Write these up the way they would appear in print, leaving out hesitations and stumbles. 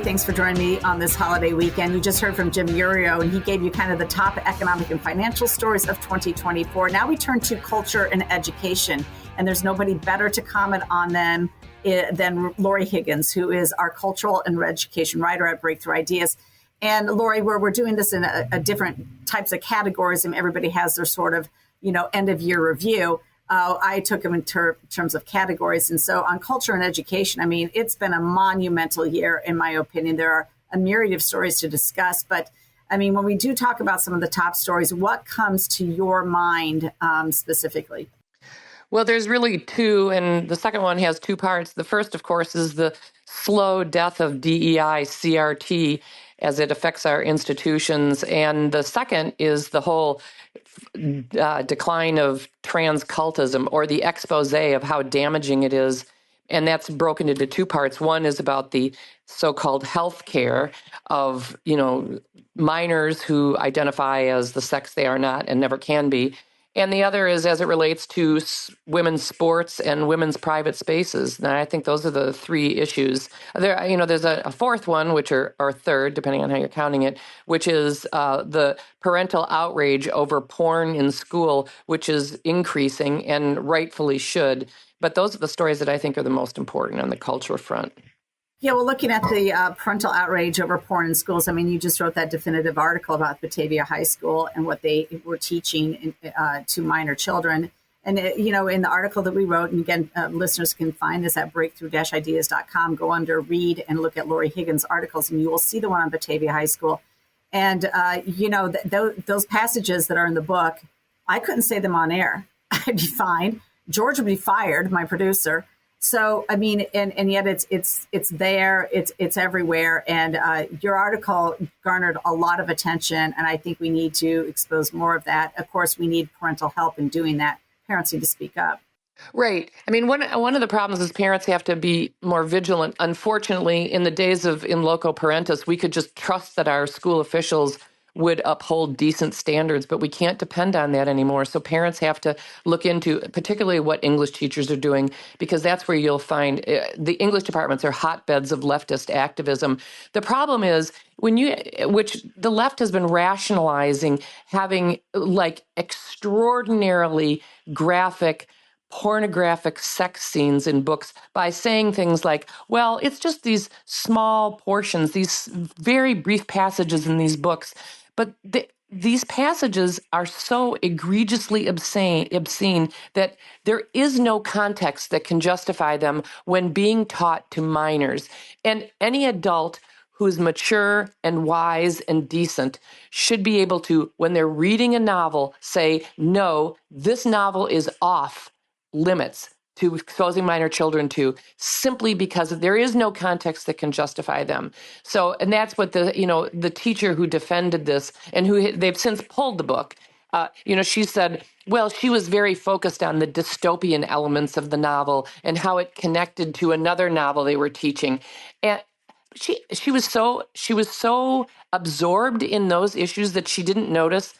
Thanks for joining me on this holiday weekend. You just heard from Jim Urio, and he gave you kind of the top economic and financial stories of 2024. Now we turn to culture and education, and there's nobody better to comment on them than Laurie Higgins, who is our cultural and education writer at Breakthrough Ideas. And Laurie, we're doing this in a different types of categories, and everybody has their sort of, end of year review. I took them in terms of categories. And so on culture and education, I mean, it's been a monumental year, in my opinion. There are a myriad of stories to discuss. But I mean, when we do talk about some of the top stories, what comes to your mind specifically? Well, there's really two, and the second one has two parts. The first, of course, is the slow death of DEI CRT as it affects our institutions. And the second is the whole decline of trans cultism, or the expose of how damaging it is. And that's broken into two parts. One is about the so-called health care of, minors who identify as the sex they are not and never can be. And the other is as it relates to women's sports and women's private spaces. And I think those are the three issues. There's a fourth one, or third, depending on how you're counting it, which is the parental outrage over porn in school, which is increasing and rightfully should. But those are the stories that I think are the most important on the culture front. Yeah, well, looking at the parental outrage over porn in schools, I mean, you just wrote that definitive article about Batavia High School and what they were teaching to minor children. And, in the article that we wrote, and again, listeners can find this at breakthrough-ideas.com, go under read and look at Laurie Higgins' articles, and you will see the one on Batavia High School. And, those passages that are in the book, I couldn't say them on air. I'd be fined. George would be fired, my producer. So, I mean, and yet it's there, it's everywhere. And your article garnered a lot of attention, and I think we need to expose more of that. Of course, we need parental help in doing that. Parents need to speak up. Right. I mean, one of the problems is parents have to be more vigilant. Unfortunately, in the days of in loco parentis, we could just trust that our school officials would uphold decent standards, but we can't depend on that anymore. So parents have to look into particularly what English teachers are doing, because that's where you'll find the English departments are hotbeds of leftist activism. The problem is which the left has been rationalizing having like extraordinarily graphic pornographic sex scenes in books by saying things like, well, it's just these small portions, these very brief passages in these books. But these passages are so egregiously obscene that there is no context that can justify them when being taught to minors. And any adult who's mature and wise and decent should be able to, when they're reading a novel, say, no, this novel is off limits to exposing minor children to, simply because there is no context that can justify them. So, and that's what the teacher who defended this and who they've since pulled the book, she said, well, she was very focused on the dystopian elements of the novel and how it connected to another novel they were teaching. And she was so absorbed in those issues that she didn't notice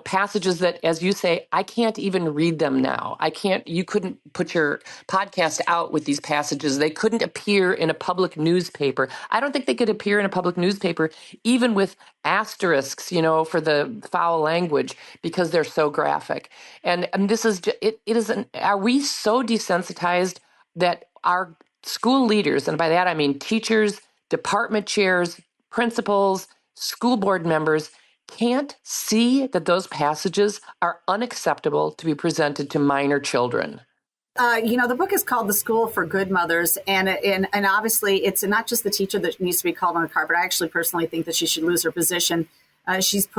passages that, as you say, I can't even read them now. You couldn't put your podcast out with these passages. They couldn't appear in a public newspaper. I don't think they could appear in a public newspaper, even with asterisks, for the foul language, because they're so graphic. And this is, are we so desensitized that our school leaders, and by that I mean teachers, department chairs, principals, school board members, can't see that those passages are unacceptable to be presented to minor children? The book is called The School for Good Mothers, and obviously it's not just the teacher that needs to be called on the carpet. I actually personally think that she should lose her position. She's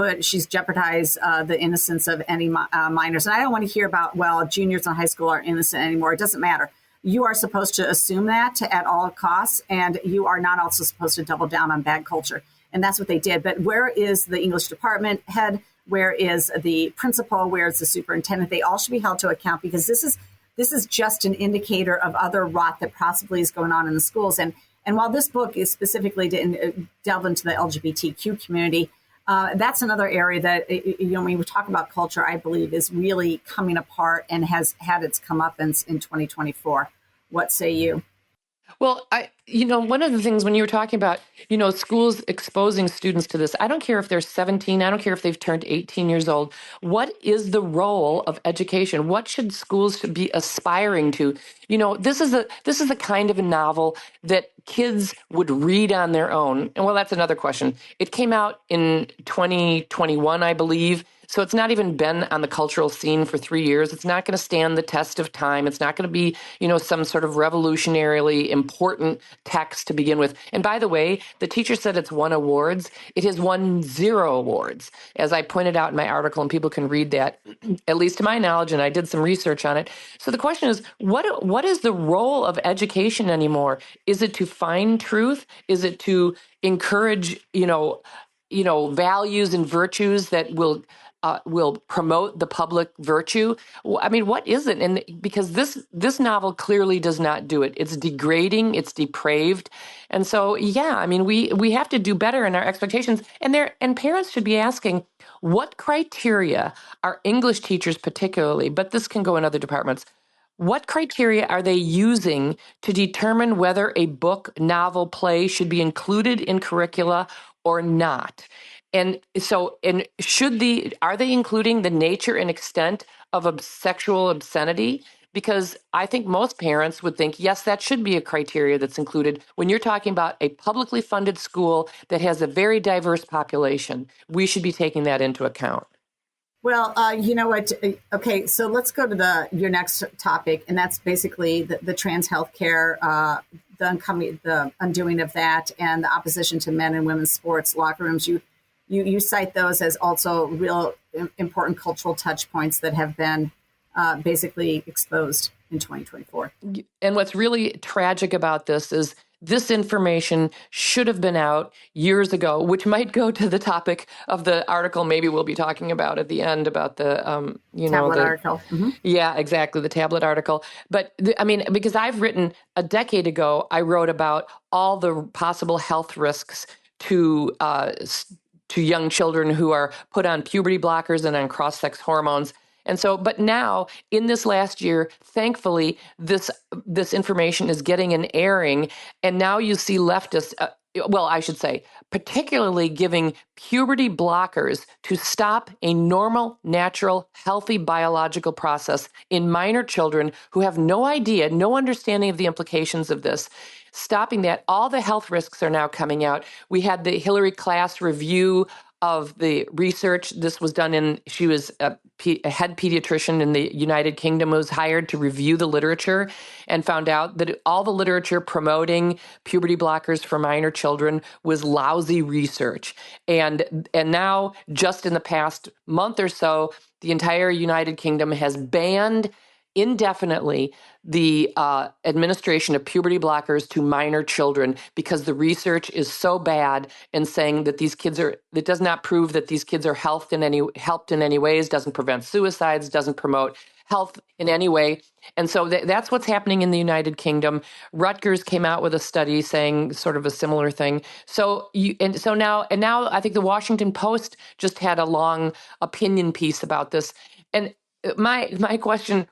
jeopardized the innocence of any minors. And I don't want to hear about, well, juniors in high school are innocent anymore. It doesn't matter. You are supposed to assume that at all costs, and you are not also supposed to double down on bad culture. And that's what they did. But where is the English department head? Where is the principal? Where is the superintendent? They all should be held to account, because this is just an indicator of other rot that possibly is going on in the schools. And while this book is specifically to delve into the LGBTQ community, that's another area that, when we talk about culture, I believe is really coming apart and has had its comeuppance in 2024. What say you? Well, one of the things when you were talking about, schools exposing students to this, I don't care if they're 17, I don't care if they've turned 18 years old. What is the role of education? What should schools be aspiring to? This is the kind of a novel that kids would read on their own. And well, that's another question. It came out in 2021, I believe. So it's not even been on the cultural scene for 3 years. It's not going to stand the test of time. It's not going to be, some sort of revolutionarily important text to begin with. And by the way, the teacher said it's won awards. It has won 0 awards, as I pointed out in my article, and people can read that, at least to my knowledge, and I did some research on it. So the question is, what is the role of education anymore? Is it to find truth? Is it to encourage, values and virtues that will promote the public virtue? I mean, what is it? And because this novel clearly does not do it. It's degrading. It's depraved. And so, yeah, I mean, we have to do better in our expectations. And parents should be asking, what criteria are English teachers particularly, but this can go in other departments, what criteria are they using to determine whether a book, novel, play should be included in curricula or not? And so, are they including the nature and extent of sexual obscenity? Because I think most parents would think, yes, that should be a criteria that's included. When you're talking about a publicly funded school that has a very diverse population, we should be taking that into account. Well, you know what? Okay, so let's go to your next topic, and that's basically the trans healthcare, the undoing of that, and the opposition to men and women's sports locker rooms. You cite those as also real important cultural touch points that have been basically exposed in 2024. And what's really tragic about this is this information should have been out years ago, which might go to the topic of the article maybe we'll be talking about at the end about the, tablet article. Mm-hmm. Yeah, exactly, the tablet article. But because I've written a decade ago, I wrote about all the possible health risks to young children who are put on puberty blockers and on cross-sex hormones. And so, but now in this last year, thankfully, this information is getting an airing. And now you see leftists, I should say, particularly giving puberty blockers to stop a normal, natural, healthy biological process in minor children who have no idea, no understanding of the implications of this. Stopping that, all the health risks are now coming out. We had the Hillary Class review of the research. This was done she was a head pediatrician in the United Kingdom, was hired to review the literature and found out that all the literature promoting puberty blockers for minor children was lousy research. And now, just in the past month or so, the entire United Kingdom has banned indefinitely the administration of puberty blockers to minor children because the research is so bad and saying that it does not prove that these kids are helped in any ways, doesn't prevent suicides, doesn't promote health in any way. And so that's what's happening in the United Kingdom. Rutgers came out with a study saying sort of a similar thing. So now I think the Washington Post just had a long opinion piece about this. And my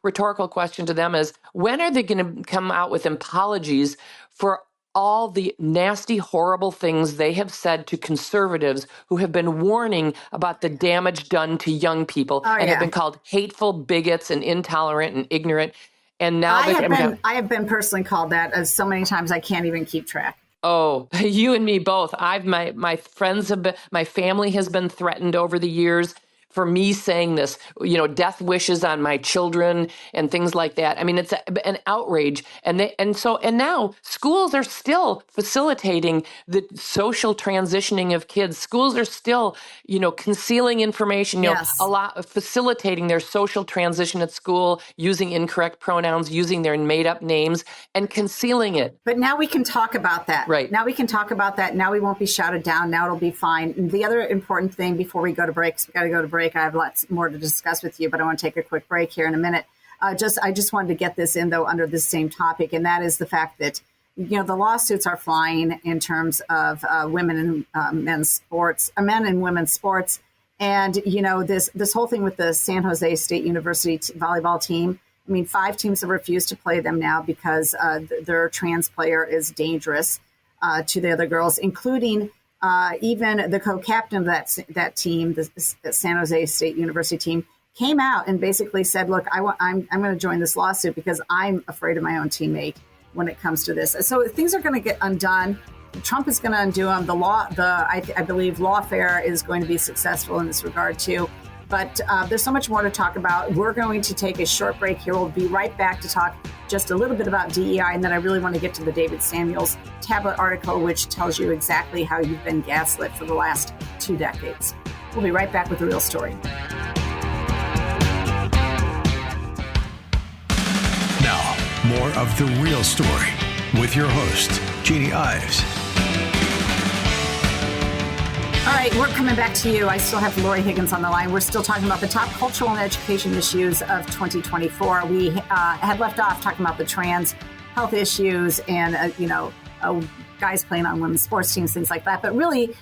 rhetorical question to them is, when are they going to come out with apologies for all the nasty, horrible things they have said to conservatives who have been warning about the damage done to young people and have been called hateful bigots and intolerant and ignorant? And now I have been personally called that as so many times I can't even keep track. Oh, you and me both. My friends my family has been threatened over the years for me saying this, death wishes on my children and things like that. I mean, it's an outrage. And now schools are still facilitating the social transitioning of kids. Schools are still, concealing information, facilitating their social transition at school, using incorrect pronouns, using their made up names and concealing it. But now we can talk about that. Right. Now we can talk about that. Now we won't be shouted down. Now it'll be fine. And the other important thing before we go to break, because we got to go to break, I have lots more to discuss with you, but I want to take a quick break here in a minute. I just wanted to get this in, though, under this same topic, and that is the fact that, the lawsuits are flying in terms of women and men's sports, men and women's sports. And, this whole thing with the San Jose State University volleyball team, I mean, 5 teams have refused to play them now because their trans player is dangerous to the other girls, including even the co-captain of that team, the San Jose State University team, came out and basically said, "Look, I'm going to join this lawsuit because I'm afraid of my own teammate when it comes to this." So things are going to get undone. Trump is going to undo them. I believe lawfare is going to be successful in this regard too. But there's so much more to talk about. We're going to take a short break here. We'll be right back to talk just a little bit about DEI, and then I really want to get to the David Samuels tablet article, which tells you exactly how you've been gaslit for the last 2 decades. We'll be right back with The Real Story. Now, more of The Real Story with your host, Jeanne Ives. All right, we're coming back to you. I still have Laurie Higgins on the line. We're still talking about the top cultural and education issues of 2024. We had left off talking about the trans health issues and, guys playing on women's sports teams, things like that. But really,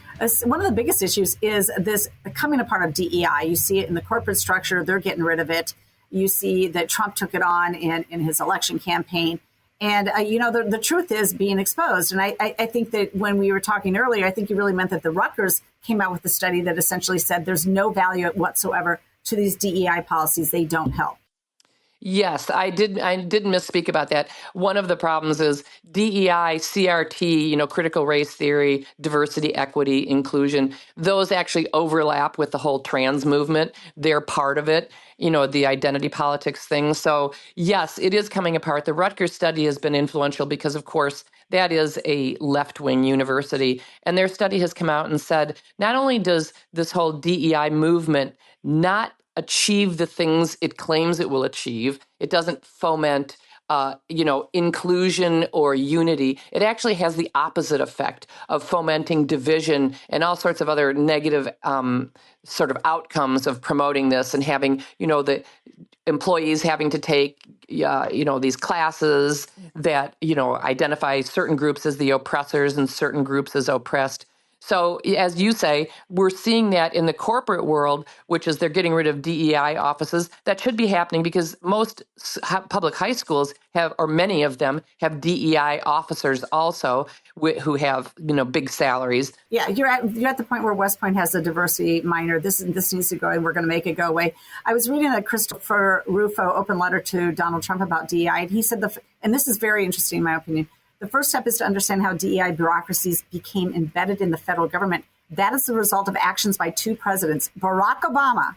one of the biggest issues is this coming apart of DEI. You see it in the corporate structure. They're getting rid of it. You see that Trump took it on in his election campaign. And, the truth is being exposed. And I think that when we were talking earlier, I think you really meant that the Rutgers came out with a study that essentially said there's no value whatsoever to these DEI policies. They don't help. Yes, I did misspeak about that. One of the problems is DEI, CRT, critical race theory, diversity, equity, inclusion. Those actually overlap with the whole trans movement. They're part of it, the identity politics thing. So yes, it is coming apart. The Rutgers study has been influential because, of course, that is a left-wing university. And their study has come out and said, not only does this whole DEI movement not achieve the things it claims it will achieve. It doesn't foment, inclusion or unity. It actually has the opposite effect of fomenting division and all sorts of other negative sort of outcomes of promoting this and having, the employees having to take, these classes that, identify certain groups as the oppressors and certain groups as oppressed. So as you say, we're seeing that in the corporate world, which is they're getting rid of DEI offices. That should be happening because most public high schools have, or many of them have DEI officers also who have, big salaries. Yeah, you're at the point where West Point has a diversity minor. This needs to go, and we're going to make it go away. I was reading a Christopher Rufo open letter to Donald Trump about DEI, and he said, and this is very interesting in my opinion, the first step is to understand how DEI bureaucracies became embedded in the federal government. That is the result of actions by 2 presidents, Barack Obama,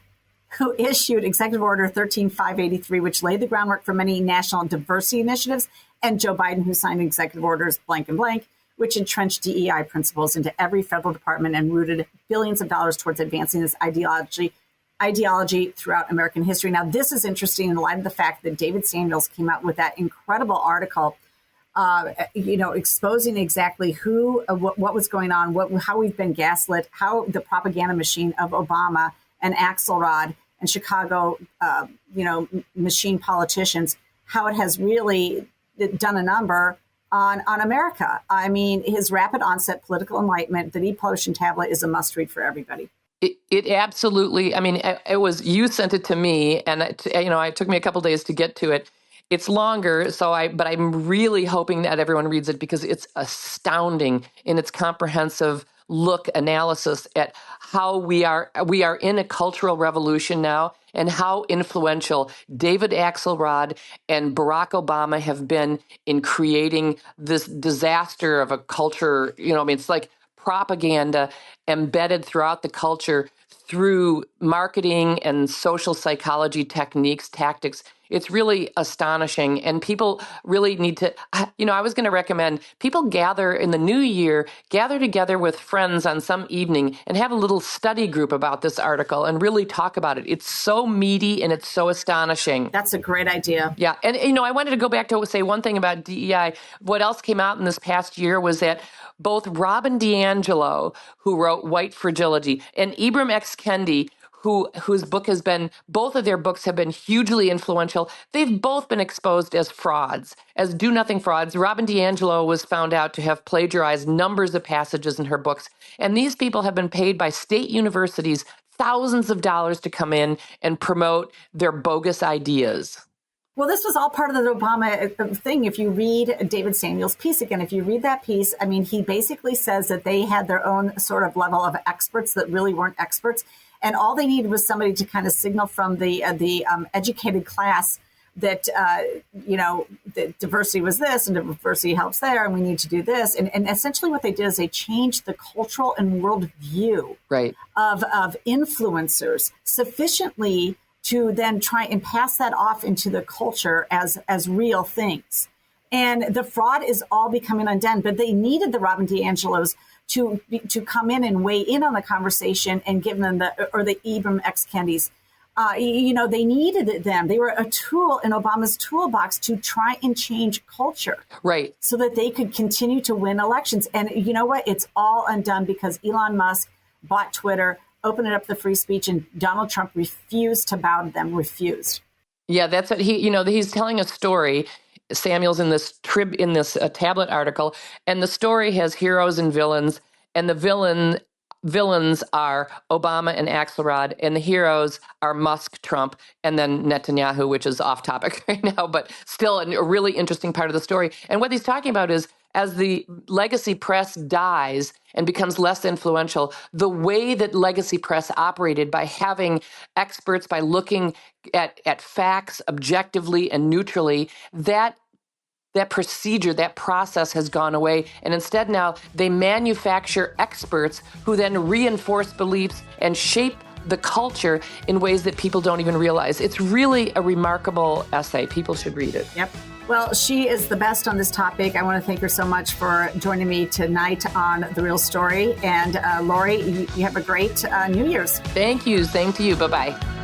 who issued Executive Order 13583, which laid the groundwork for many national diversity initiatives, and Joe Biden, who signed Executive Orders blank and blank, which entrenched DEI principles into every federal department and rooted billions of dollars towards advancing this ideology throughout American history. Now, this is interesting in light of the fact that David Samuels came out with that incredible article exposing exactly what was going on, how we've been gaslit, how the propaganda machine of Obama and Axelrod and Chicago, machine politicians, how it has really done a number on America. I mean, his rapid onset political enlightenment, the e-publishing tablet is a must read for everybody. It absolutely, it was, you sent it to me and it took me a couple days to get to it. It's longer, but I'm really hoping that everyone reads it because it's astounding in its comprehensive analysis at how we are in a cultural revolution now and how influential David Axelrod and Barack Obama have been in creating this disaster of a culture. It's like propaganda embedded throughout the culture through marketing and social psychology tactics. It's really astonishing. And people really need to, I was going to recommend people gather in the new year, gather together with friends on some evening and have a little study group about this article and really talk about it. It's so meaty and it's so astonishing. That's a great idea. Yeah. And, I wanted to go back to say one thing about DEI. What else came out in this past year was that both Robin DiAngelo, who wrote White Fragility, and Ibram X. Kendi, whose book both of their books have been hugely influential. They've both been exposed as frauds, as do-nothing frauds. Robin DiAngelo was found out to have plagiarized numbers of passages in her books. And these people have been paid by state universities thousands of dollars to come in and promote their bogus ideas. Well, this was all part of the Obama thing. If you read David Samuel's piece again, if you read that piece, I mean, he basically says that they had their own sort of level of experts that really weren't experts. And all they needed was somebody to kind of signal from the educated class that, that diversity was this and diversity helps there, and we need to do this. And essentially what they did is they changed the cultural and world view of influencers sufficiently to then try and pass that off into the culture as real things. And the fraud is all becoming undone, but they needed the Robin DiAngelos to come in and weigh in on the conversation and give them the Ibram X. Kendis. They needed them. They were a tool in Obama's toolbox to try and change culture. Right. So that they could continue to win elections. And you know what? It's all undone because Elon Musk bought Twitter, opened it up to free speech, and Donald Trump refused to bow to them, refused. Yeah, that's what he's telling a story. Samuel's in this tablet article, and the story has heroes and villains, and the villains are Obama and Axelrod, and the heroes are Musk, Trump, and then Netanyahu, which is off topic right now, but still a really interesting part of the story. And what he's talking about is, as the legacy press dies and becomes less influential, the way that legacy press operated by having experts, by looking at facts objectively and neutrally, that procedure, that process has gone away. And instead now they manufacture experts who then reinforce beliefs and shape the culture in ways that people don't even realize. It's really a remarkable essay. People should read it. Yep. Well, she is the best on this topic. I want to thank her so much for joining me tonight on The Real Story. And Laurie, you have a great New Year's. Thank you. Same to you. Bye-bye.